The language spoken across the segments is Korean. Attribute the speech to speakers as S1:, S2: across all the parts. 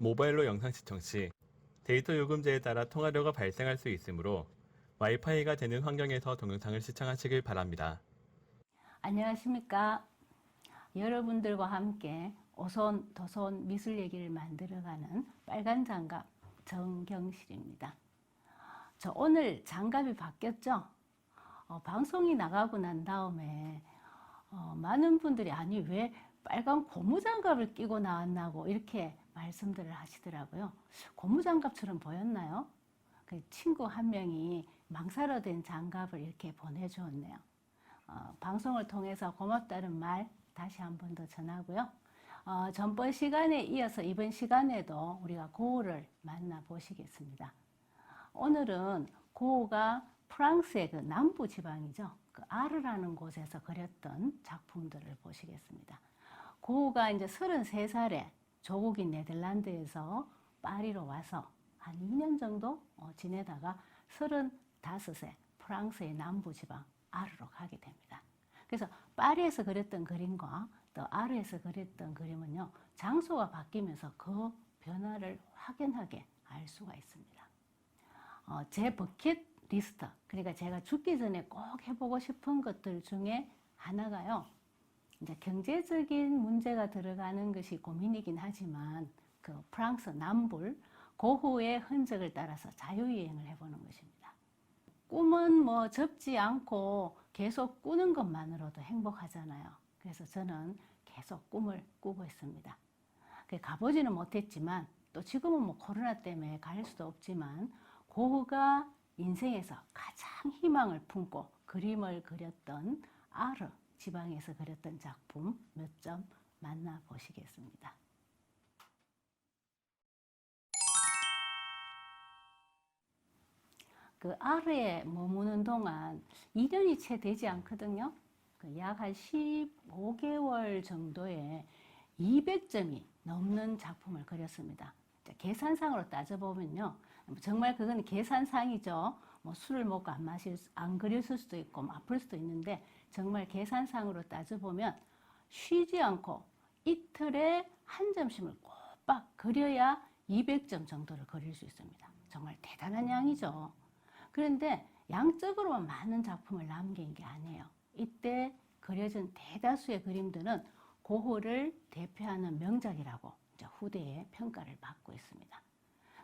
S1: 모바일로 영상 시청 시 데이터 요금제에 따라 통화료가 발생할 수 있으므로 와이파이가 되는 환경에서 동영상을 시청하시길 바랍니다.
S2: 안녕하십니까. 여러분들과 함께 오손 도손 미술 얘기를 만들어가는 빨간 장갑 정경실입니다. 저 오늘 장갑이 바뀌었죠? 방송이 나가고 난 다음에 많은 분들이 아니 왜 빨간 고무장갑을 끼고 나왔나고 이렇게 말씀들을 하시더라고요. 고무장갑처럼 보였나요? 그 친구 한 명이 망사로 된 장갑을 이렇게 보내주었네요. 방송을 통해서 고맙다는 말 다시 한 번 더 전하고요. 전번 시간에 이어서 이번 시간에도 우리가 고흐를 만나보시겠습니다. 오늘은 고흐가 프랑스의 그 남부 지방이죠. 그 아르라는 곳에서 그렸던 작품들을 보시겠습니다. 고흐가 이제 33살에 조국인 네덜란드에서 파리로 와서 한 2년 정도 지내다가 35세 프랑스의 남부 지방 아르로 가게 됩니다. 그래서 파리에서 그렸던 그림과 또 아르에서 그렸던 그림은요, 장소가 바뀌면서 그 변화를 확연하게 알 수가 있습니다. 제 버킷리스트, 그러니까 제가 죽기 전에 꼭 해보고 싶은 것들 중에 하나가요, 이제 경제적인 문제가 들어가는 것이 고민이긴 하지만 그 프랑스 남부 고흐의 흔적을 따라서 자유여행을 해보는 것입니다. 꿈은 뭐 접지 않고 계속 꾸는 것만으로도 행복하잖아요. 그래서 저는 계속 꿈을 꾸고 있습니다. 가보지는 못했지만 또 지금은 뭐 코로나 때문에 갈 수도 없지만 고흐가 인생에서 가장 희망을 품고 그림을 그렸던 아르 지방에서 그렸던 작품 몇 점 만나보시겠습니다. 그 아르에 머무는 동안 2년이 채 되지 않거든요. 약 한 15개월 정도에 200점이 넘는 작품을 그렸습니다. 계산상으로 따져보면요, 정말 그건 계산상이죠. 뭐 술을 먹고 안 그렸을 수도 있고 아플 수도 있는데 정말 계산상으로 따져보면 쉬지 않고 이틀에 한 점씩을 꼬박 그려야 200점 정도를 그릴 수 있습니다. 정말 대단한 양이죠. 그런데 양적으로만 많은 작품을 남긴 게 아니에요. 이때 그려진 대다수의 그림들은 고흐를 대표하는 명작이라고 후대의 평가를 받고 있습니다.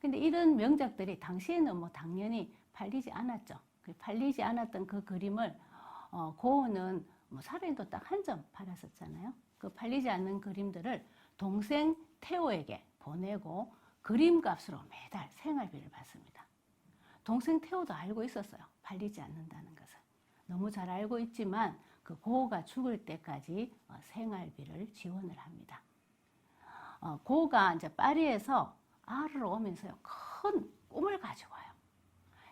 S2: 근데 이런 명작들이 당시에는 뭐 당연히 팔리지 않았죠. 팔리지 않았던 그 그림을 고흐는 뭐 살아있는 딱 한 점 팔았었잖아요. 그 팔리지 않는 그림들을 동생 테오에게 보내고 그림값으로 매달 생활비를 받습니다. 동생 테오도 알고 있었어요. 팔리지 않는다는 것을. 너무 잘 알고 있지만 그 고흐가 죽을 때까지 생활비를 지원을 합니다. 고흐가 이제 파리에서 아르로 오면서요, 큰 꿈을 가지고 와요.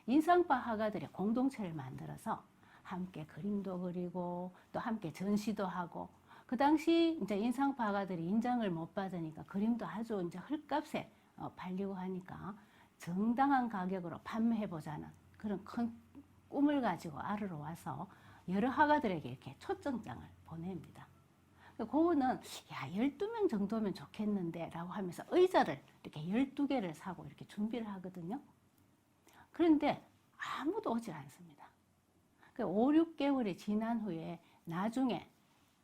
S2: 인상파 화가들이 공동체를 만들어서 함께 그림도 그리고 또 함께 전시도 하고, 그 당시 이제 인상파 화가들이 인정을 못 받으니까 그림도 아주 이제 헐값에 팔리고 하니까 정당한 가격으로 판매해보자는 그런 큰 꿈을 가지고 아르로 와서 여러 화가들에게 이렇게 초청장을 보냅니다. 고흐는 야 12명 정도면 좋겠는데 라고 하면서 의자를 이렇게 12개를 사고 이렇게 준비를 하거든요. 그런데 아무도 오질 않습니다. 5, 6개월이 지난 후에 나중에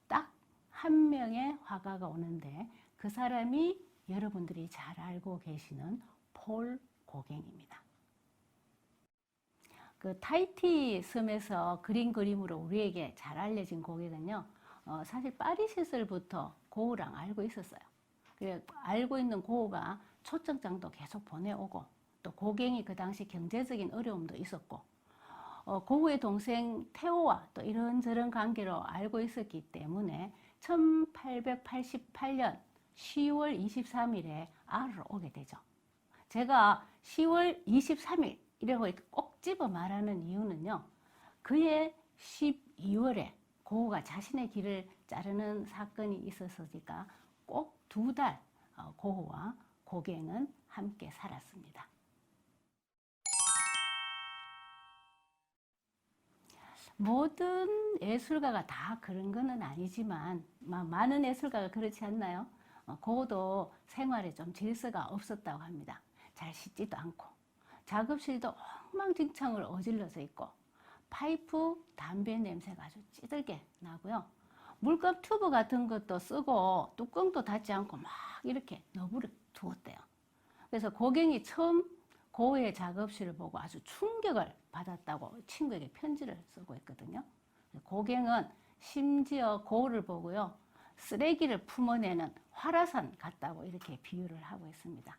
S2: 딱 한 명의 화가가 오는데 그 사람이 여러분들이 잘 알고 계시는 폴 고갱입니다. 그 타히티 섬에서 그린 그림으로 우리에게 잘 알려진 고갱은요, 사실 파리 시절부터 고흐랑 알고 있었어요. 알고 있는 고흐가 초청장도 계속 보내오고 또 고갱이 그 당시 경제적인 어려움도 있었고 고흐의 동생 테오와 또 이런저런 관계로 알고 있었기 때문에 1888년 10월 23일에 아르로 오게 되죠. 제가 10월 23일이라고 이렇게 꼭 집어 말하는 이유는요, 그해 12월에 고흐가 자신의 길을 자르는 사건이 있었으니까 꼭 2달 고흐와 고갱은 함께 살았습니다. 모든 예술가가 다 그런 건 아니지만 많은 예술가가 그렇지 않나요? 고도 생활에 좀 질서가 없었다고 합니다. 잘 씻지도 않고 작업실도 엉망진창으로 어질러져 있고 파이프, 담배 냄새가 아주 찌들게 나고요. 물감 튜브 같은 것도 쓰고 뚜껑도 닫지 않고 막 이렇게 너부려 두었대요. 그래서 고갱이 처음 고우의 작업실을 보고 아주 충격을 받았다고 친구에게 편지를 쓰고 있거든요. 고갱은 심지어 고우를 보고요, 쓰레기를 품어내는 화라산 같다고 이렇게 비유를 하고 있습니다.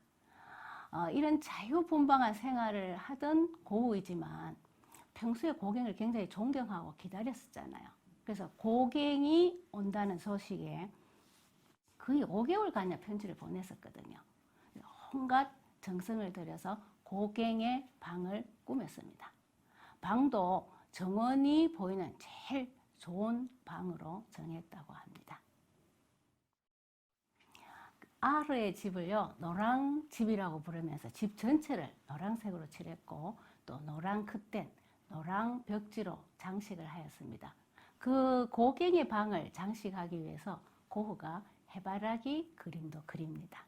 S2: 이런 자유분방한 생활을 하던 고우이지만 평소에 고갱을 굉장히 존경하고 기다렸었잖아요. 그래서 고갱이 온다는 소식에 거의 5개월간의 편지를 보냈었거든요. 온갖 정성을 들여서 고갱의 방을 꾸몄습니다. 방도 정원이 보이는 제일 좋은 방으로 정했다고 합니다. 아르의 집을요, 노랑집이라고 부르면서 집 전체를 노란색으로 칠했고 또 노랑 크텐, 노랑 벽지로 장식을 하였습니다. 그 고갱의 방을 장식하기 위해서 고흐가 해바라기 그림도 그립니다.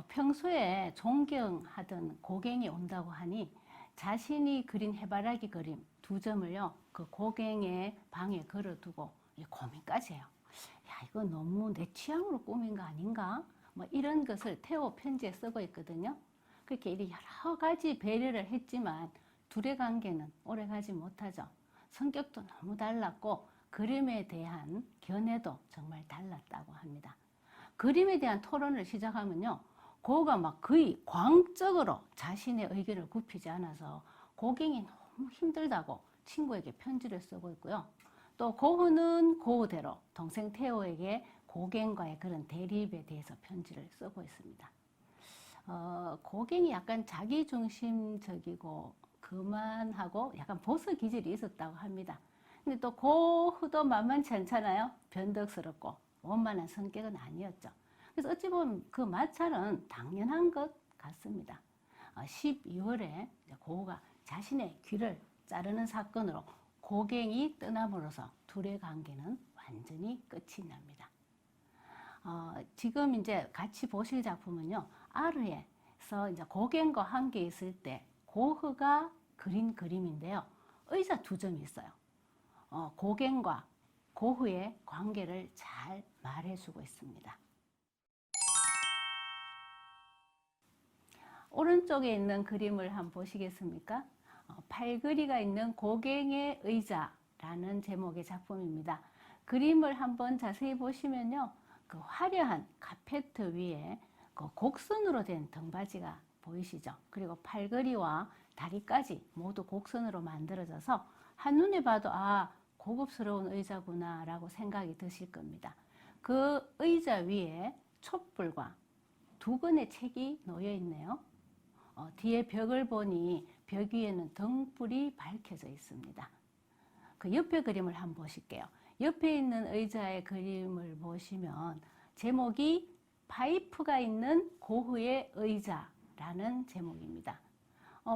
S2: 평소에 존경하던 고갱이 온다고 하니 자신이 그린 해바라기 그림 2점을요, 그 고갱의 방에 걸어두고 고민까지 해요. 야, 이거 너무 내 취향으로 꾸민 거 아닌가? 뭐 이런 것을 태호 편지에 쓰고 있거든요. 그렇게 여러 가지 배려를 했지만 둘의 관계는 오래 가지 못하죠. 성격도 너무 달랐고 그림에 대한 견해도 정말 달랐다고 합니다. 그림에 대한 토론을 시작하면요, 고흐가 막 거의 광적으로 자신의 의견을 굽히지 않아서 고갱이 너무 힘들다고 친구에게 편지를 쓰고 있고요. 또 고흐는 고흐대로 동생 테오에게 고갱과의 그런 대립에 대해서 편지를 쓰고 있습니다. 고갱이 약간 자기중심적이고 그만하고 약간 보수 기질이 있었다고 합니다. 근데 또 고흐도 만만치 않잖아요. 변덕스럽고 원만한 성격은 아니었죠. 그래서 어찌 보면 그 마찰은 당연한 것 같습니다. 12월에 고흐가 자신의 귀를 자르는 사건으로 고갱이 떠남으로써 둘의 관계는 완전히 끝이 납니다. 지금 이제 같이 보실 작품은요, 아르에서 이제 고갱과 함께 있을 때 고흐가 그린 그림인데요. 의자 2점이 있어요. 고갱과 고흐의 관계를 잘 말해주고 있습니다. 오른쪽에 있는 그림을 한번 보시겠습니까? 팔걸이가 있는 고갱의 의자라는 제목의 작품입니다. 그림을 한번 자세히 보시면요, 그 화려한 카페트 위에 그 곡선으로 된 등받이가 보이시죠? 그리고 팔걸이와 다리까지 모두 곡선으로 만들어져서 한눈에 봐도 고급스러운 의자구나 라고 생각이 드실 겁니다. 그 의자 위에 촛불과 2권의 책이 놓여 있네요. 뒤에 벽을 보니 벽 위에는 등불이 밝혀져 있습니다. 그 옆에 그림을 한번 보실게요. 옆에 있는 의자의 그림을 보시면 제목이 파이프가 있는 고흐의 의자라는 제목입니다.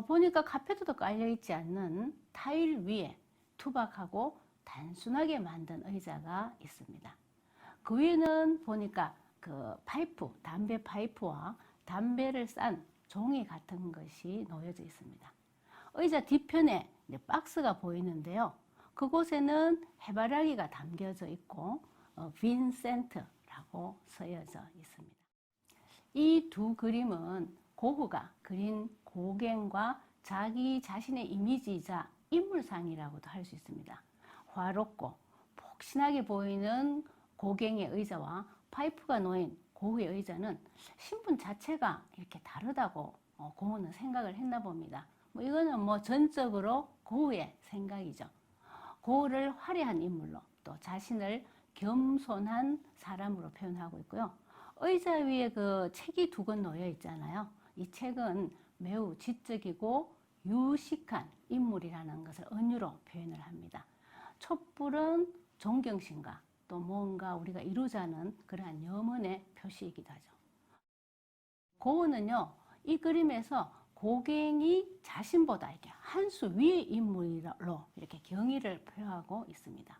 S2: 보니까 카페트도 깔려있지 않는 타일 위에 투박하고 단순하게 만든 의자가 있습니다. 그 위에는 보니까 그 파이프, 담배 파이프와 담배를 싼 종이 같은 것이 놓여져 있습니다. 의자 뒤편에 박스가 보이는데요. 그곳에는 해바라기가 담겨져 있고 빈센트라고 쓰여져 있습니다. 이 2 그림은 고흐가 그린 고갱과 자기 자신의 이미지이자 인물상이라고도 할 수 있습니다. 화롭고 폭신하게 보이는 고갱의 의자와 파이프가 놓인 고흐의 의자는 신분 자체가 이렇게 다르다고 고흐는 생각을 했나 봅니다. 이거는 전적으로 고흐의 생각이죠. 고흐를 화려한 인물로 또 자신을 겸손한 사람으로 표현하고 있고요. 의자 위에 그 책이 2권 놓여 있잖아요. 이 책은 매우 지적이고 유식한 인물이라는 것을 은유로 표현을 합니다. 촛불은 존경심과 또 뭔가 우리가 이루자는 그러한 염원의 표시이기도 하죠. 고흐는요, 이 그림에서 고갱이 자신보다 이렇게 한 수 위의 인물로 이렇게 경의를 표하고 있습니다.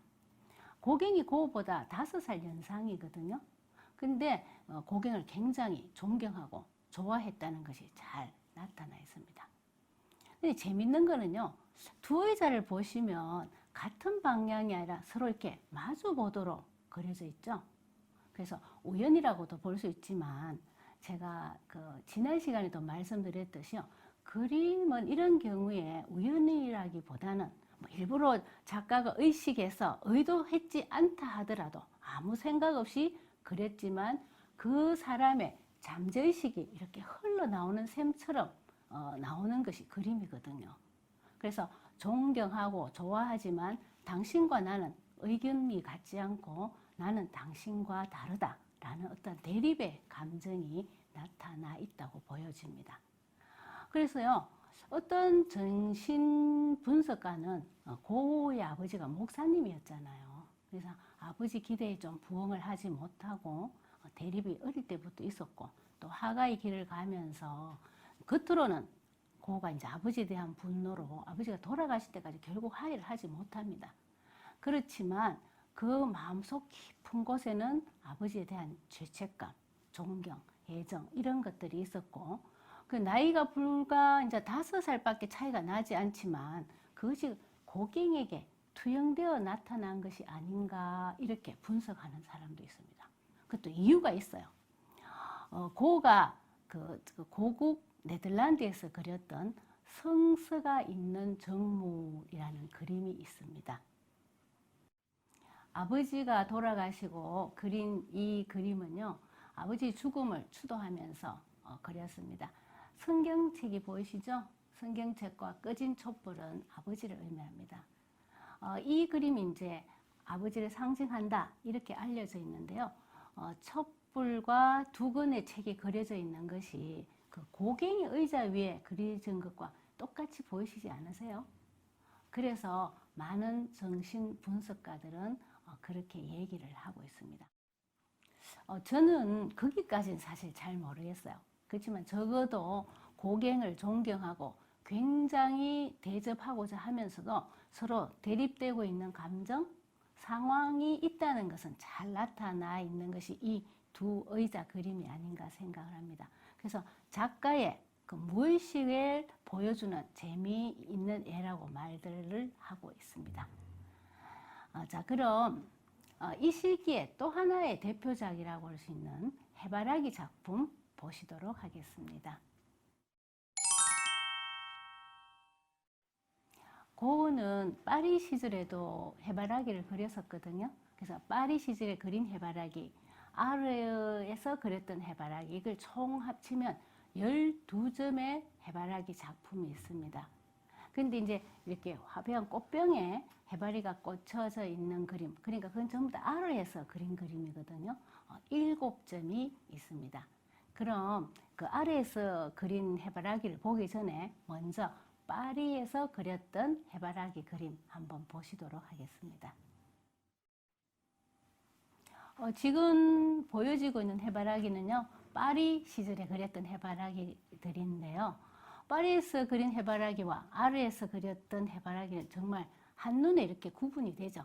S2: 고갱이 고흐보다 5살 연상이거든요. 근데 고갱을 굉장히 존경하고 좋아했다는 것이 잘 나타나 있습니다. 근데 재밌는 거는요, 두 의자를 보시면 같은 방향이 아니라 서로 이렇게 마주 보도록 그려져 있죠. 그래서 우연이라고도 볼 수 있지만 제가 지난 시간에도 말씀드렸듯이요, 그림은 이런 경우에 우연이라기보다는 뭐 일부러 작가가 의식해서 의도했지 않다 하더라도 아무 생각 없이 그렸지만 그 사람의 잠재의식이 이렇게 흘러나오는 셈처럼 나오는 것이 그림이거든요. 그래서 존경하고 좋아하지만 당신과 나는 의견이 같지 않고 나는 당신과 다르다라는 어떤 대립의 감정이 나타나 있다고 보여집니다. 그래서요, 어떤 정신 분석가는 고우의 아버지가 목사님이었잖아요. 그래서 아버지 기대에 좀 부응을 하지 못하고 대립이 어릴 때부터 있었고, 또 하가의 길을 가면서 겉으로는 고우가 이제 아버지에 대한 분노로 아버지가 돌아가실 때까지 결국 화해를 하지 못합니다. 그렇지만 그 마음속 깊은 곳에는 아버지에 대한 죄책감, 존경, 애정 이런 것들이 있었고, 그 나이가 불과 이제 5살밖에 차이가 나지 않지만 그것이 고갱에게 투영되어 나타난 것이 아닌가 이렇게 분석하는 사람도 있습니다. 그것도 이유가 있어요. 고가 고국 네덜란드에서 그렸던 성서가 있는 정물이라는 그림이 있습니다. 아버지가 돌아가시고 그린 이 그림은요, 아버지 죽음을 추도하면서 그렸습니다. 성경책이 보이시죠? 성경책과 꺼진 촛불은 아버지를 의미합니다. 이 그림이 이제 아버지를 상징한다 이렇게 알려져 있는데요. 촛불과 두 권의 책이 그려져 있는 것이 그 고갱이 의자 위에 그려진 것과 똑같이 보이시지 않으세요? 그래서 많은 정신 분석가들은 그렇게 얘기를 하고 있습니다. 저는 거기까지는 사실 잘 모르겠어요. 그렇지만 적어도 고갱을 존경하고 굉장히 대접하고자 하면서도 서로 대립되고 있는 감정, 상황이 있다는 것은 잘 나타나 있는 것이 이 두 의자 그림이 아닌가 생각을 합니다. 그래서 작가의 그 무의식을 보여주는 재미있는 예라고 말들을 하고 있습니다. 자, 그럼 이 시기에 또 하나의 대표작이라고 할 수 있는 해바라기 작품 보시도록 하겠습니다. 고흐는 파리 시절에도 해바라기를 그렸었거든요. 그래서 파리 시절에 그린 해바라기, 아르에서 그렸던 해바라기, 이걸 총 합치면 12점의 해바라기 작품이 있습니다. 근데 이제 이렇게 화려한 꽃병에 해바리가 꽂혀져 있는 그림, 그러니까 그건 전부 다 아르에서 그린 그림이거든요. 7점이 있습니다. 그럼 그 아르에서 그린 해바라기를 보기 전에 먼저 파리에서 그렸던 해바라기 그림 한번 보시도록 하겠습니다. 지금 보여지고 있는 해바라기는요, 파리 시절에 그렸던 해바라기들인데요. 파리에서 그린 해바라기와 아르에서 그렸던 해바라기는 정말 한눈에 이렇게 구분이 되죠.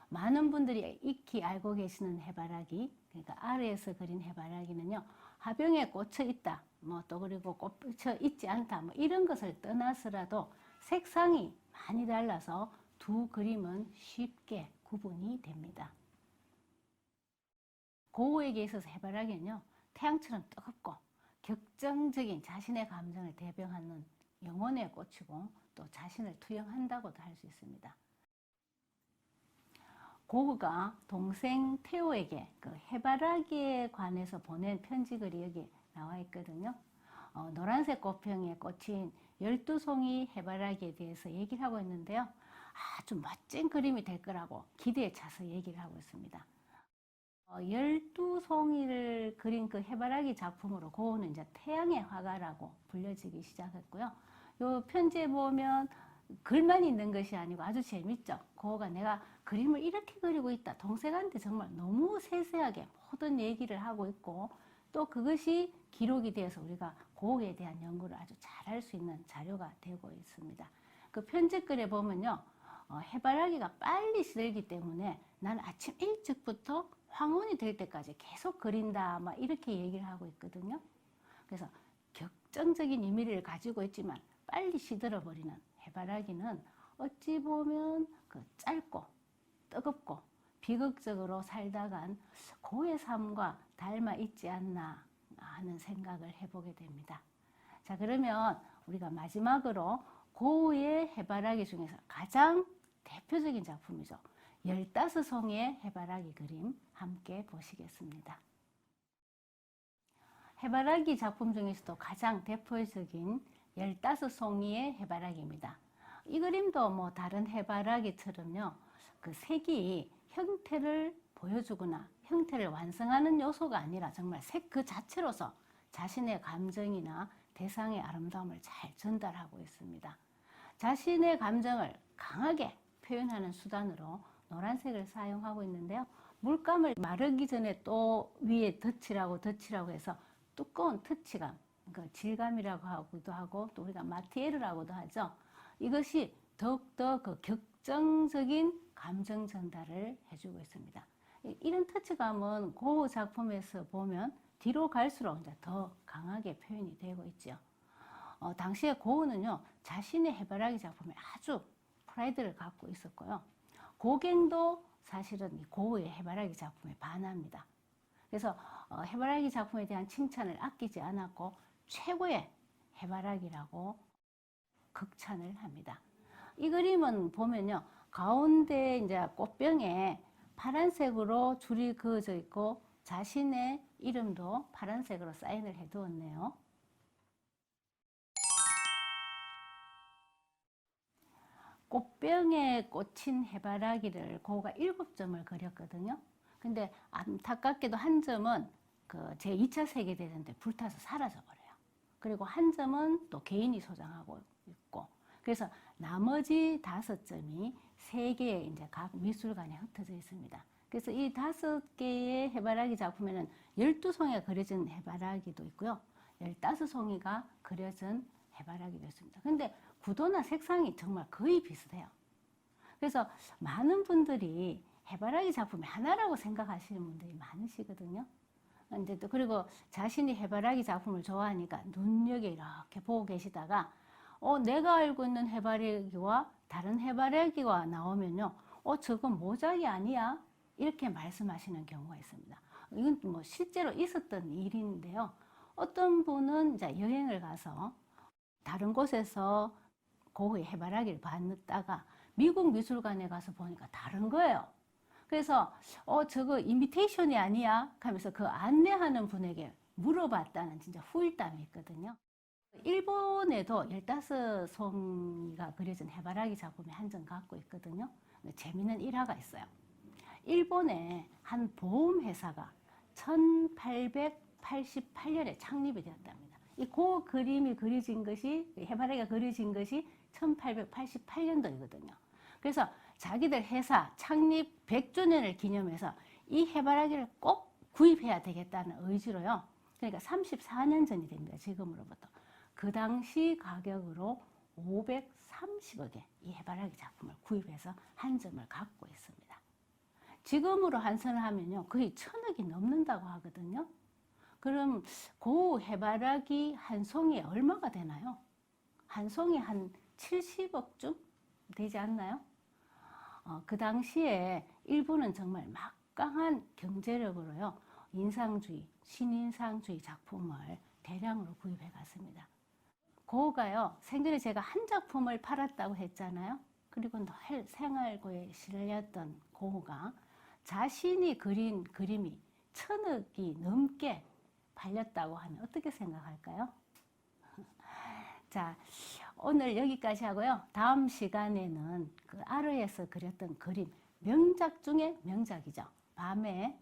S2: 많은 분들이 익히 알고 계시는 해바라기, 그러니까 아르에서 그린 해바라기는요, 화병에 꽂혀 있다, 뭐 또 그리고 꽂혀 있지 않다, 뭐 이런 것을 떠나서라도 색상이 많이 달라서 두 그림은 쉽게 구분이 됩니다. 고흐에게 있어서 해바라기는요, 태양처럼 뜨겁고 격정적인 자신의 감정을 대변하는 영혼의 꽃이고 또 자신을 투영한다고도 할 수 있습니다. 고흐가 동생 테오에게 그 해바라기에 관해서 보낸 편지글이 여기 나와 있거든요. 노란색 꽃병에 꽂힌 12송이 해바라기에 대해서 얘기를 하고 있는데요. 아주 멋진 그림이 될 거라고 기대에 차서 얘기를 하고 있습니다. 12송이를 그린 그 해바라기 작품으로 고흐는 이제 태양의 화가라고 불려지기 시작했고요. 이 편지에 보면 글만 있는 것이 아니고 아주 재밌죠. 고흐가 내가 그림을 이렇게 그리고 있다. 동생한테 정말 너무 세세하게 모든 얘기를 하고 있고 또 그것이 기록이 되어서 우리가 고흐에 대한 연구를 아주 잘 할 수 있는 자료가 되고 있습니다. 그 편지글에 보면요. 해바라기가 빨리 시들기 때문에 난 아침 일찍부터 황혼이 될 때까지 계속 그린다, 막 이렇게 얘기를 하고 있거든요. 그래서 격정적인 의미를 가지고 있지만 빨리 시들어 버리는 해바라기는 어찌 보면 그 짧고 뜨겁고 비극적으로 살다간 고의 삶과 닮아 있지 않나 하는 생각을 해보게 됩니다. 자, 그러면 우리가 마지막으로 고우의 해바라기 중에서 가장 대표적인 작품이죠. 15송이의 해바라기 그림 함께 보시겠습니다. 해바라기 작품 중에서도 가장 대표적인 15송이의 해바라기입니다. 이 그림도 뭐 다른 해바라기처럼요, 그 색이 형태를 보여주거나 형태를 완성하는 요소가 아니라 정말 색 그 자체로서 자신의 감정이나 대상의 아름다움을 잘 전달하고 있습니다. 자신의 감정을 강하게 표현하는 수단으로 노란색을 사용하고 있는데요. 물감을 마르기 전에 또 위에 덧칠하고 해서 두꺼운 터치감, 그 질감이라고 하기도 하고 또 우리가 마티에르라고도 하죠. 이것이 더욱더 그 격정적인 감정 전달을 해주고 있습니다. 이런 터치감은 고흐 작품에서 보면 뒤로 갈수록 이제 더 강하게 표현이 되고 있죠. 당시에 고흐는요, 자신의 해바라기 작품에 아주 프라이드를 갖고 있었고요. 고갱도 사실은 고흐의 해바라기 작품에 반합니다. 그래서 해바라기 작품에 대한 칭찬을 아끼지 않았고 최고의 해바라기라고 극찬을 합니다. 이 그림은 보면요, 가운데 이제 꽃병에 파란색으로 줄이 그어져 있고 자신의 이름도 파란색으로 사인을 해 두었네요. 꽃병에 꽂힌 해바라기를 고흐가 7점을 그렸거든요. 근데 안타깝게도 한 점은 그 제2차 세계대전 때 불타서 사라져 버려요. 그리고 한 점은 또 개인이 소장하고 있고, 그래서 나머지 5점이 3개의 이제 각 미술관에 흩어져 있습니다. 그래서 이 5개의 해바라기 작품에는 12송이가 그려진 해바라기도 있고요, 15송이가 그려진 해바라기도 있습니다. 근데 구도나 색상이 정말 거의 비슷해요. 그래서 많은 분들이 해바라기 작품이 하나라고 생각하시는 분들이 많으시거든요. 근데 또 그리고 자신이 해바라기 작품을 좋아하니까 눈여겨 이렇게 보고 계시다가 내가 알고 있는 해바라기와 다른 해바라기가 나오면요, 저건 모작이 아니야? 이렇게 말씀하시는 경우가 있습니다. 이건 뭐 실제로 있었던 일인데요. 어떤 분은 이제 여행을 가서 다른 곳에서 고흐의 해바라기를 봤다가 미국 미술관에 가서 보니까 다른 거예요. 그래서 저거 이미테이션이 아니야? 하면서 그 안내하는 분에게 물어봤다는 진짜 후일담이 있거든요. 일본에도 15송이가 그려진 해바라기 작품이 한 점 갖고 있거든요. 재미있는 일화가 있어요. 일본의 한 보험회사가 1888년에 창립이 되었답니다. 이 그림이 그려진 것이, 해바라기가 그려진 것이 1888년도이거든요. 그래서 자기들 회사 창립 100주년을 기념해서 이 해바라기를 꼭 구입해야 되겠다는 의지로요. 그러니까 34년 전이 됩니다. 지금으로부터. 그 당시 가격으로 530억에 이 해바라기 작품을 구입해서 한 점을 갖고 있습니다. 지금으로 환산을 하면요, 거의 1000억이 넘는다고 하거든요. 그럼 그 해바라기 한 송이에 얼마가 되나요? 한 송이 한 70억쯤 되지 않나요? 그 당시에 일본은 정말 막강한 경제력으로요, 인상주의, 신인상주의 작품을 대량으로 구입해 갔습니다. 고흐가요, 생전에 제가 한 작품을 팔았다고 했잖아요. 그리고 늘 생활고에 실렸던 고흐가 자신이 그린 그림이 1000억이 넘게 팔렸다고 하면 어떻게 생각할까요? 자, 오늘 여기까지 하고요. 다음 시간에는 그 아르에서 그렸던 그림, 명작 중에 명작이죠. 밤에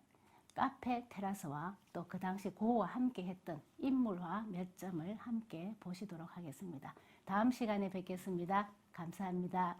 S2: 카페 테라스와 또 그 당시 고흐와 함께 했던 인물화 몇 점을 함께 보시도록 하겠습니다. 다음 시간에 뵙겠습니다. 감사합니다.